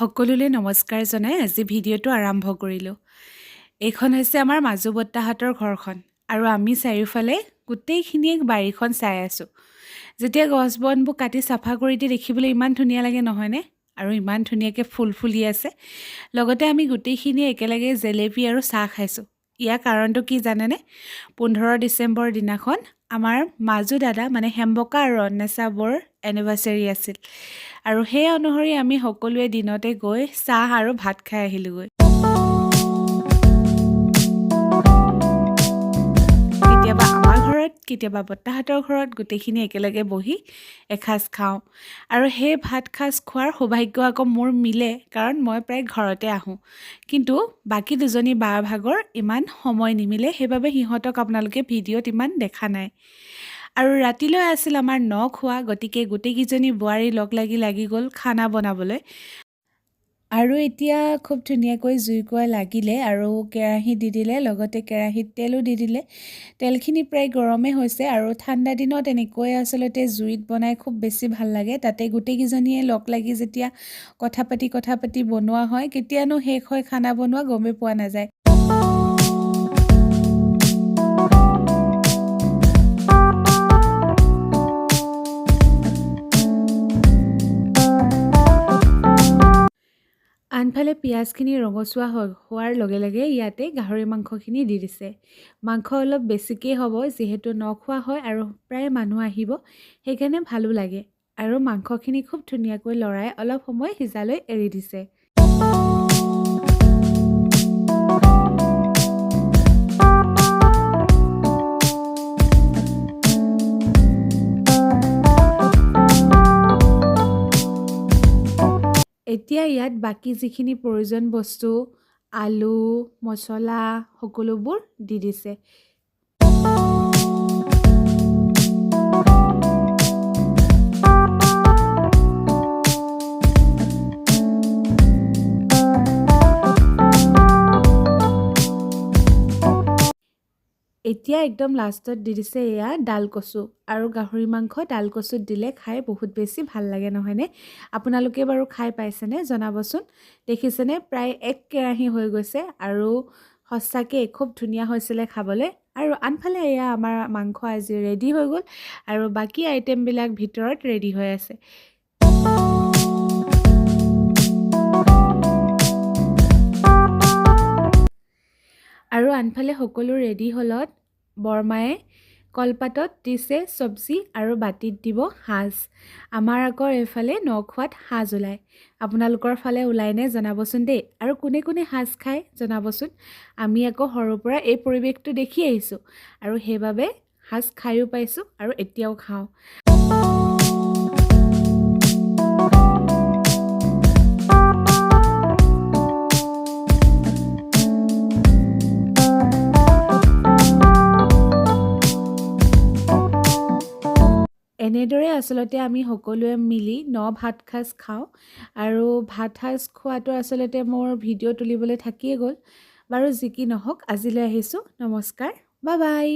সকলোলৈ নমস্কাৰ জনাই আজি ভিডিঅ'টো আৰম্ভ কৰিলোঁ। এইখন হৈছে আমাৰ মাজু বৰ্তাহঁতৰ ঘৰখন আৰু আমি চাৰিওফালে গোটেইখিনিয়ে বাৰীখন চাই আছোঁ। যেতিয়া গছ বনবোৰ কাটি চাফা কৰি দিয়ে দেখিবলৈ ইমান ধুনীয়া লাগে নহয়নে? আৰু ইমান ধুনীয়াকৈ ফুল ফুলি আছে। লগতে আমি গোটেইখিনিয়ে একেলগে জেলেপি আৰু চাহ খাইছোঁ। ইয়াৰ কাৰণটো কি জানেনে? 15 ডিচেম্বৰ দিনাখন আমাৰ মাজু দাদা মানে হেম্বকা আৰু অন্বেষা বৌৰ এনিভাৰ্চাৰী আছিল আৰু সেই অনুসৰি আমি সকলোৱে দিনতে গৈ চাহ আৰু ভাত খাই আহিলোগৈ। কেতিয়াবা আমাৰ ঘৰত কেতিয়াবা বৰ্তাহঁতৰ ঘৰত গোটেইখিনি একেলগে বহি এসাঁজ খাওঁ আৰু সেই ভাত সাঁজ খোৱাৰ সৌভাগ্য আকৌ মোৰ মিলে কাৰণ মই প্ৰায় ঘৰতে আহোঁ, কিন্তু বাকী দুজনী বাৰ ভাগৰ ইমান সময় নিমিলে, সেইবাবে সিহঁতক আপোনালোকে ভিডিঅ'ত ইমান দেখা নাই। আৰু ৰাতিলৈ আছিল আমাৰ খোৱা, গতিকে গোটেইকেইজনী বোৱাৰী লগ লাগি গ'ল খানা বনাবলৈ। আৰু এতিয়া খুব ধুনীয়াকৈ জুইকুৰা লাগিলে আৰু কেৰাহী দি দিলে, লগতে কেৰাহীত তেলো দি দিলে। তেলখিনি প্ৰায় গৰমেই হৈছে আৰু ঠাণ্ডা দিনত এনেকৈ আচলতে জুইত বনাই খুব বেছি ভাল লাগে। তাতে গোটেইকেইজনীয়ে লগ লাগি যেতিয়া কথা পাতি বনোৱা হয়, কেতিয়ানো শেষ হয় খানা বনোৱা গমেই পোৱা নাযায়। আনফালে পিঁয়াজখিনি ৰঙচুৱা হোৱাৰ লগে লগে ইয়াতে গাহৰি মাংসখিনি দি দিছে। মাংস অলপ বেছিকৈ হ'ব যিহেতু খোৱা হয় আৰু প্ৰায় মানুহ আহিব, সেইকাৰণে ভালো লাগে। আৰু মাংসখিনি খুব ধুনীয়াকৈ লৰাই অলপ সময় সিজালৈ এৰি দিছে। এতিয়া ইয়াত বাকী যিখিনি প্ৰয়োজন বস্তু আলু, মছলা সকলোবোৰ দি দিছে। এতিয়া একদম লাষ্টত দি দিছে এয়া ডালকচু আৰু গাহৰি মাংস ডালকচুত দিলে খাই বহুত বেছি ভাল লাগে নহয়নে? আপোনালোকে বাৰু খাই পাইছেনে জনাবচোন। দেখিছেনে প্ৰায় এক কেৰাহী হৈ গৈছে আৰু সঁচাকৈ খুব ধুনীয়া হৈছিলে খাবলৈ। আৰু আনফালে এয়া আমাৰ মাংস আজি ৰেডি হৈ গ'ল আৰু বাকী আইটেমবিলাক ভিতৰত ৰেডি হৈ আছে। আৰু আনফালে সকলো ৰেডি হ'লত বৰমায়ে কলপাতত দিছে চব্জি আৰু বাটিত দিব সাজ। আমাৰ আকৌ এইফালে খোৱাত সাজ ওলায়। আপোনালোকৰ ফালে ওলায়নে জনাবচোন দেই। আৰু কোনে কোনে সাজ খায় জনাবচোন। আমি আকৌ সৰুৰ পৰা এই পৰিৱেশটো দেখি আহিছোঁ আৰু সেইবাবে সাজ খায়ো পাইছোঁ আৰু এতিয়াও খাওঁ। এনেদৰে আচলতে আমি সকলোৱে মিলি ভাত সাজ খাওঁ আৰু ভাত সাজ খোৱাটো আচলতে মোৰ ভিডিঅ' তুলিবলৈ থাকিয়ে গ'ল। বাৰু যি কি নহওক আজিলৈ আহিছোঁ, নমস্কাৰ, বাই বাই।